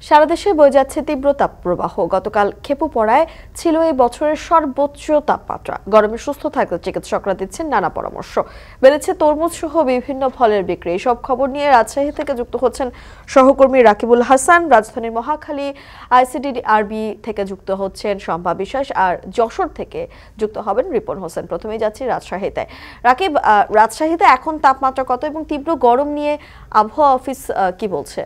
সারা দেশে বয়ে যাচ্ছে তীব্র তাপপ্রবাহ। গতকাল খেপু পড়ায় ছিল এই বছরের সর্বোচ্চ তাপমাত্রা। গরমে সুস্থ থাকতে চিকিৎসকরা দিচ্ছেন নানা পরামর্শ। বেড়েছে তরমুজ সহ বিভিন্ন ফলের বিক্রি। এসব খবর নিয়ে রাজশাহী থেকে যুক্ত হচ্ছেন সহকর্মী রাকিবুল হাসান, রাজধানীর মহাখালী আইসিডিআরবি থেকে যুক্ত হচ্ছেন শম্পা বিশ্বাস, আর যশোর থেকে যুক্ত হবেন রিপন হোসেন। প্রথমেই যাচ্ছি রাজশাহীতে। রাকিব, রাজশাহীতে এখন তাপমাত্রা কত এবং তীব্র গরম নিয়ে আবহাওয়া অফিস কি বলছে?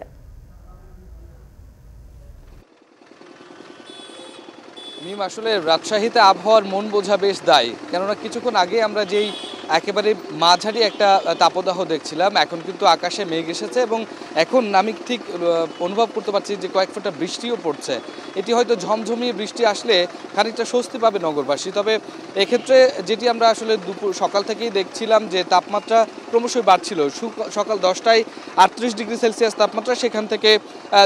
আসলে রাজশাহীতে আবহাওয়ার মন বোঝা বেশ দায়ী, কেননা কিছুক্ষণ আগে আমরা যেই একেবারে মাঝারি একটা তাপদাহ দেখছিলাম, এখন কিন্তু আকাশে মেঘ এসেছে এবং এখন আমি ঠিক অনুভব করতে পারছি যে কয়েক ফোঁটা বৃষ্টিও পড়ছে। এটি হয়তো ঝমঝমিয়ে বৃষ্টি আসলে খানিকটা স্বস্তি পাবে নগরবাসী। তবে এক্ষেত্রে যেটি আমরা আসলে সকাল থেকেই দেখছিলাম যে তাপমাত্রা ক্রমশই বাড়ছিল। সকাল 10টায় 38 ডিগ্রি সেলসিয়াস তাপমাত্রা, সেখান থেকে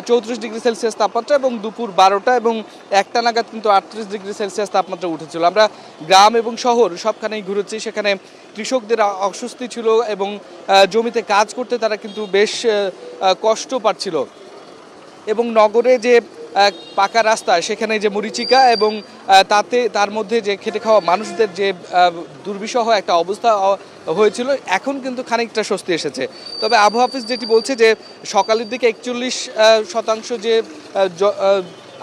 34 ডিগ্রি সেলসিয়াস তাপমাত্রা এবং দুপুর 12টা এবং 1টা নাগাদ কিন্তু 38 ডিগ্রি সেলসিয়াস তাপমাত্রা উঠেছিল। আমরা গ্রাম এবং শহর সবখানেই ঘুরেছি, সেখানে কৃষকদের অস্বস্তি ছিল এবং জমিতে কাজ করতে তারা কিন্তু বেশ কষ্ট পাচ্ছিল। এবং নগরে যে পাকা রাস্তা, সেখানে যে মরিচিকা এবং তার মধ্যে যে খেটে খাওয়া মানুষদের যে দুর্বিষহ একটা অবস্থা হয়েছিল, এখন কিন্তু খানিকটা স্বস্তি এসেছে। তবে আবহাওয়া অফিস যেটি বলছে যে সকালের দিকে 41% যে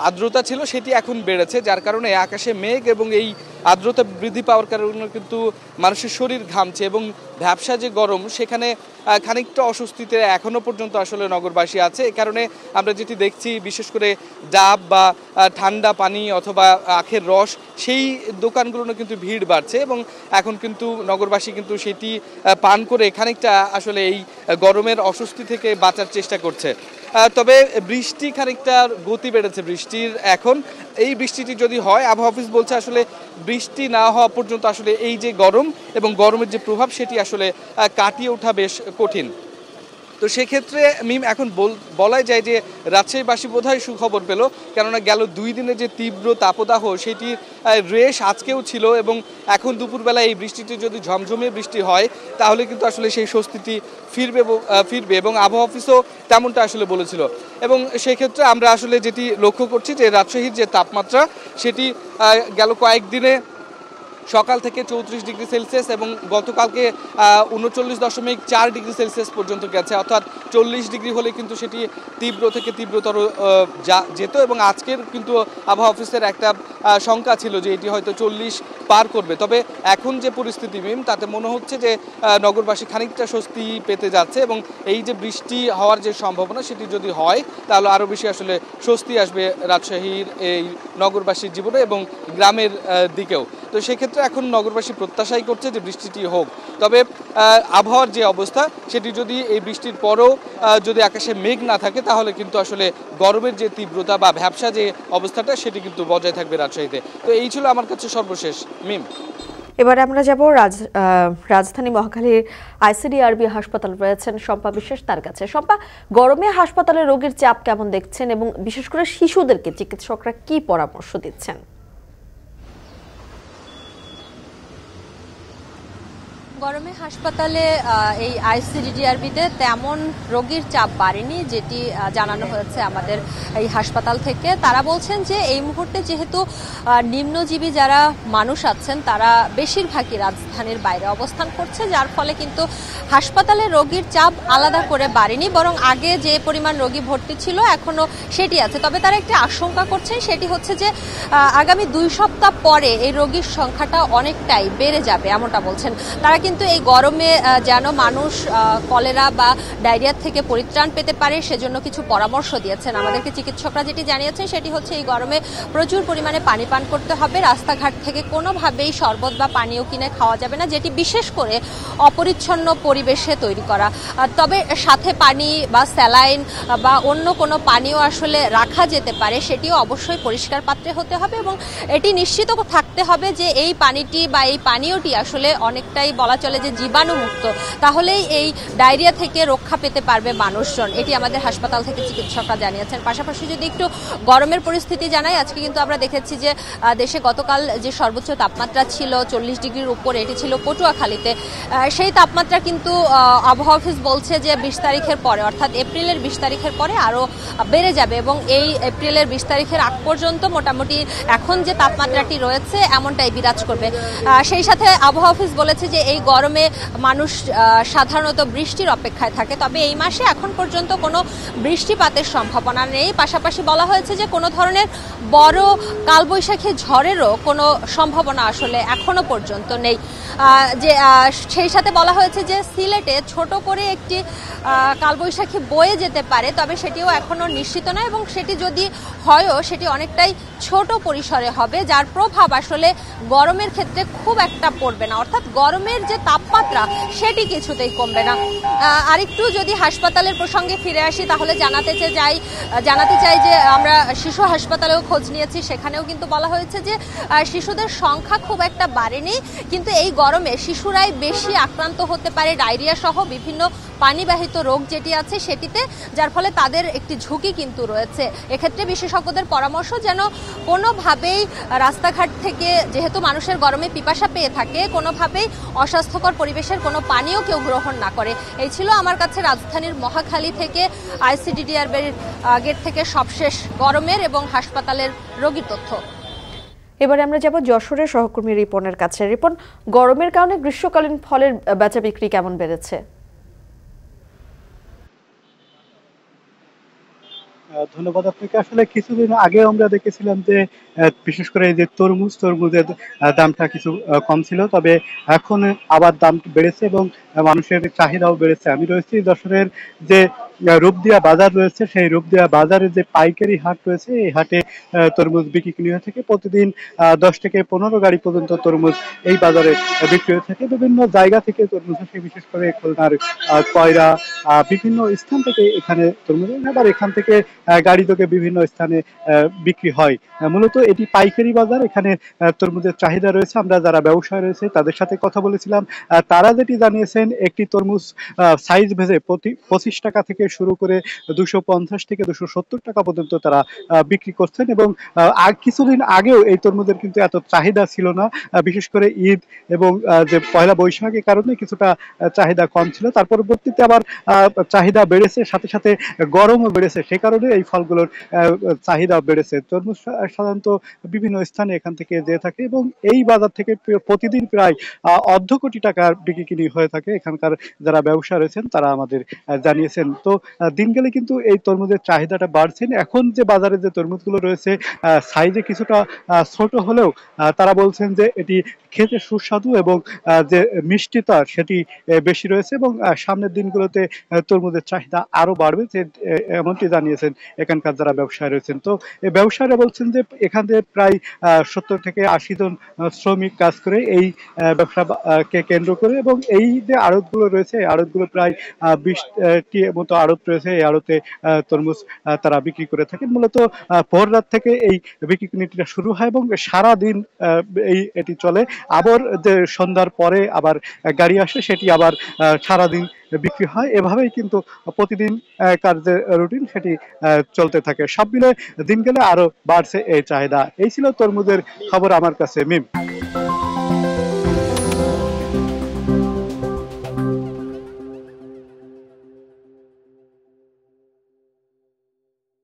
আর্দ্রতা ছিল সেটি এখন বেড়েছে, যার কারণে আকাশে মেঘ এবং এই আর্দ্রতা বৃদ্ধি পাওয়ার কারণে কিন্তু মানুষের শরীর ঘামছে এবং ভ্যাপসা যে গরম, সেখানে খানিকটা অস্বস্তিতে এখনও পর্যন্ত আসলে নগরবাসী আছে। এ কারণে আমরা যেটি দেখছি, বিশেষ করে ডাব বা ঠান্ডা পানি অথবা আখের রস, সেই দোকানগুলো কিন্তু ভিড় বাড়ছে এবং এখন কিন্তু নগরবাসী কিন্তু সেটি পান করে খানিকটা আসলে এই গরমের অস্বস্তি থেকে বাঁচার চেষ্টা করছে। তবে বৃষ্টি খানিকটা গতি বেড়েছে বৃষ্টির। এখন এই বৃষ্টিটি যদি হয়, আবহাওয়া অফিস বলছে আসলে বৃষ্টি না হওয়া পর্যন্ত আসলে এই যে গরম এবং গরমের যে প্রভাব, সেটি আসলে কাটিয়ে ওঠা বেশ কঠিন। তো সেক্ষেত্রে এখন বলাই যায় যে রাজশাহীবাসী বোধহয় সুখবর পেল, কেননা গেল 2 দিনে যে তীব্র তাপদাহ, সেটির রেশ আজকেও ছিল এবং এখন দুপুরবেলা এই বৃষ্টিটি যদি ঝমঝমিয়ে বৃষ্টি হয়, তাহলে কিন্তু আসলে সেই স্বস্তিটি ফিরবে এবং আবহাওয়া অফিসও তেমনটা আসলে বলেছিল। এবং সেক্ষেত্রে আমরা আসলে যেটি লক্ষ্য করছি যে রাজশাহীর যে তাপমাত্রা, সেটি গেল কয়েকদিনে সকাল থেকে 34 ডিগ্রি সেলসিয়াস এবং গতকালকে 39.4 ডিগ্রি সেলসিয়াস পর্যন্ত গেছে, অর্থাৎ 40 ডিগ্রি হলে কিন্তু সেটি তীব্র থেকে তীব্রতর যেত। এবং আজকের কিন্তু আবহাওয়া অফিসের একটা শঙ্কা ছিল যে এটি হয়তো 40 পার করবে। তবে এখন যে পরিস্থিতি তাতে মনে হচ্ছে যে নগরবাসী খানিকটা স্বস্তি পেতে যাচ্ছে এবং এই যে বৃষ্টি হওয়ার যে সম্ভাবনা, সেটি যদি হয় তাহলে আরও বেশি আসলে স্বস্তি আসবে রাজশাহীর এই নগরবাসীর জীবনে এবং গ্রামের দিকেও। তো সেক্ষেত্রে এখন নগরবাসী প্রত্যাশাই করছে যে বৃষ্টিটি হোক। তবে আবহাওয়ার যে অবস্থা, সেটি যদি এই বৃষ্টির পরও যদি আকাশে মেঘ না থাকে, তাহলে কিন্তু আসলে গরমের যে তীব্রতা বা ভ্যাপসা যে অবস্থাটা, সেটি কিন্তু বজায় থাকবে রাজশাহীতে। তো এই ছিল আমার কাছে সর্বশেষ। এবারে আমরা যাব রাজধানী মহাখালীর আইসিডিআরবি হাসপাতাল রয়েছেন শম্পা বিশ্বাস, তার কাছে। শম্পা, গরমে হাসপাতালে রোগীর চাপ কেমন দেখছেন এবং বিশেষ করে শিশুদেরকে চিকিৎসকরা কি পরামর্শ দিচ্ছেন? গরমে হাসপাতালে এই আইসিডিআরবিতে তেমন রোগীর চাপ বাড়েনি, যেটি জানানো হয়েছে আমাদের এই হাসপাতাল থেকে। তারা বলছেন যে এই মুহূর্তে যেহেতু নিম্নজীবী যারা মানুষ আছেন, তারা বেশিরভাগই রাজধানীর বাইরে অবস্থান করছে, যার ফলে কিন্তু হাসপাতালে রোগীর চাপ আলাদা করে বাড়েনি, বরং আগে যে পরিমাণ রোগী ভর্তি ছিল এখনো সেটি আছে। তবে তারা একটি আশঙ্কা করছেন, সেটি হচ্ছে যে আগামী 2 সপ্তাহ পরে এই রোগীর সংখ্যাটা অনেকটাই বেড়ে যাবে, এমনটা বলছেন তারা। কিন্তু এই গরমে যেন মানুষ কলেরা বা ডায়রিয়া থেকে পরিত্রাণ পেতে পারে, সেজন্য কিছু পরামর্শ দিয়েছেন আমাদেরকে চিকিৎসকরা। যেটি জানিয়েছেন সেটি হচ্ছে এই গরমে প্রচুর পরিমাণে পানি পান করতে হবে, রাস্তাঘাট থেকে কোনোভাবেই শরবত বা পানীয় কিনে খাওয়া যাবে না, যেটি বিশেষ করে অপরিচ্ছন্ন পরিবেশে তৈরি করা। তবে সাথে পানি বা স্যালাইন বা অন্য কোনো পানীয় আসলে রাখা যেতে পারে, সেটিও অবশ্যই পরিষ্কার পাত্রে হতে হবে এবং এটি নিশ্চিত থাকতে হবে যে এই পানিটি বা এই পানীয়টি আসলে অনেকটাই বলা বলা চলে যে জীবাণুমুক্ত, তাহলেই এই ডায়রিয়া থেকে রক্ষা পেতে পারবে মানুষজন, এটি আমাদের হাসপাতাল থেকে চিকিৎসকরা জানিয়েছেন। পাশাপাশি যদি একটু গরমের পরিস্থিতি জানাই, আজকে কিন্তু আমরা দেখেছি যে দেশে গতকাল যে সর্বোচ্চ তাপমাত্রা ছিল 40 ডিগ্রির উপরে, এটি ছিল পটুয়াখালীতে। সেই তাপমাত্রা কিন্তু আবহাওয়া অফিস বলছে যে 20 তারিখের পরে, অর্থাৎ এপ্রিলের 20 তারিখের পরে আরও বেড়ে যাবে এবং এই এপ্রিলের 20 তারিখের আগ পর্যন্ত মোটামুটি এখন যে তাপমাত্রাটি রয়েছে এমনটাই বিরাজ করবে। সেই সাথে আবহাওয়া অফিস বলেছে যে এই গরমে মানুষ সাধারণত বৃষ্টির অপেক্ষায় থাকে, তবে এই মাসে এখন পর্যন্ত কোনো বৃষ্টিপাতের সম্ভাবনা নেই। পাশাপাশি বলা হয়েছে যে কোনো ধরনের বড় কালবৈশাখী ঝড়েরও কোনো সম্ভাবনা আসলে এখনো পর্যন্ত নেই। যে সেই সাথে বলা হয়েছে যে সিলেটে ছোট করে একটি কালবৈশাখী বয়ে যেতে পারে, তবে সেটিও এখনো নিশ্চিত নয় এবং সেটি যদি হয়ও সেটি অনেকটাই ছোট পরিসরে হবে, যার প্রভাব আসলে গরমের ক্ষেত্রে খুব একটা পড়বে না, অর্থাৎ গরমের যে তাপমাত্রা সেটি কিছুতেই কমবে না। আরেকটু যদি হাসপাতালের প্রসঙ্গে ফিরে আসি তাহলে জানাতে চাই যে আমরা শিশু হাসপাতালেও খোঁজ নিয়েছি, সেখানেও কিন্তু বলা হয়েছে যে শিশুদের সংখ্যা খুব একটা বাড়েনি, কিন্তু এই গরমে শিশুরাই বেশি আক্রান্ত হতে পারে ডায়রিয়া সহ বিভিন্ন পানিবাহিত রোগ যেটি আছে সেটিতে, যার ফলে তাদের একটি ঝুঁকি কিন্তু রয়েছে। এক্ষেত্রে বিশেষজ্ঞদের পরামর্শ যেন কোনোভাবেই রাস্তাঘাট থেকে, যেহেতু মানুষের গরমে পিপাসা পেয়ে থাকে, কোনোভাবেই অস্বাস্থ্যকর পরিবেশের কোনো পানীয় কেউ গ্রহণ না করে। এই ছিল আমার কাছে রাজধানীর মহাখালী থেকে আইসিডিডিআর গেট থেকে সবশেষ গরমের এবং হাসপাতালের রোগীর তথ্য। এবারে আমরা যাব যশোরের সহকর্মী রিপনের কাছে। রিপন, গরমের কারণে গ্রীষ্মকালীন ফলের বেচা বিক্রি কেমন বেড়েছে? ধন্যবাদ আপনাকে। আসলে কিছুদিন আগে আমরা দেখেছিলাম যে বিশেষ করে এই যে তরমুজের দামটা কিছু কম ছিল, তবে এখন আবার দাম বেড়েছে এবং মানুষের চাহিদাও বেড়েছে। আমি রয়েছি যশোরের যে রূপদিয়া বাজার রয়েছে, সেই রূপদিয়া বাজারে যে পাইকারি হাট রয়েছে, এই হাটে তরমুজ বিক্রি হয়ে থাকে। প্রতিদিন 10 থেকে 15 গাড়ি পর্যন্ত তরমুজ এই বাজারে বিক্রি হয়ে থাকে। বিভিন্ন জায়গা থেকে তরমুজ আসে, বিশেষ করে খুলনার কয়রা, বিভিন্ন স্থান থেকে এখানে তরমুজ, আবার এখান থেকে গাড়ি থেকে বিভিন্ন স্থানে বিক্রি হয়। মূলত এটি পাইকারি বাজার, এখানে তরমুজের চাহিদা রয়েছে। আমরা যারা ব্যবসায়ী রয়েছে তাদের সাথে কথা বলেছিলাম, তারা যেটি জানিয়েছেন একটি তরমুজ সাইজ ভেজে 25 টাকা থেকে শুরু করে 250 থেকে 270 টাকা পর্যন্ত তারা বিক্রি করছেন এবং কিছুদিন আগেও এই তরমুজের কিন্তু এত চাহিদা ছিল না, বিশেষ করে ঈদ এবং যে পয়লা বৈশাখের কারণে কিছুটা চাহিদা কম ছিল। তার পরবর্তীতে আবার চাহিদা বেড়েছে, সাথে সাথে গরমও বেড়েছে, সে কারণে এই ফলগুলোর চাহিদা বেড়েছে। তরমুজ সাধারণত বিভিন্ন স্থানে এখান থেকে যেয়ে থাকে এবং এই বাজার থেকে প্রতিদিন প্রায় 1/2 কোটি টাকার বিক্রি হয়ে থাকে, এখানকার যারা ব্যবসা রয়েছেন তারা আমাদের জানিয়েছেন। তো দিন গেলে কিন্তু এই তরমুজের চাহিদাটা বাড়ছেন। এখন যে বাজারে যে তরমুজগুলো রয়েছে সাইজে কিছুটা ছোট হলেও তারা বলছেন যে এটি খেতে সুস্বাদু এবং যে মিষ্টিতা সেটি বেশি রয়েছে এবং সামনের দিনগুলোতে তরমুজের চাহিদা আরো বাড়বে, যে এমনটি জানিয়েছেন এখানকার যারা ব্যবসায়ী রয়েছেন। তো এই ব্যবসায়ীরা বলছেন যে এখানে প্রায় 70 থেকে 80 জন শ্রমিক কাজ করে এই ব্যবসাকে কেন্দ্র করে এবং এই যে আড়তগুলো রয়েছে এই আড়তগুলো প্রায় 20টি মতো আড়ত রয়েছে। এই আড়তে তরমুজ তারা বিক্রি করে থাকেন। মূলত ভোর রাত থেকে এই বিক্রিটা শুরু হয় এবং সারা দিন এটি চলে। আবার যে সন্ধ্যার পরে আবার গাড়ি আসে, সেটি আবার সারাদিন বিক্রি হয়। এভাবেই কিন্তু প্রতিদিন কার যে রুটিন সেটি চলতে থাকে। সব মিলে দিন গেলে আরো বাড়ছে এই চাহিদা। এই ছিল তরমুজের খবর আমার কাছে। মিম।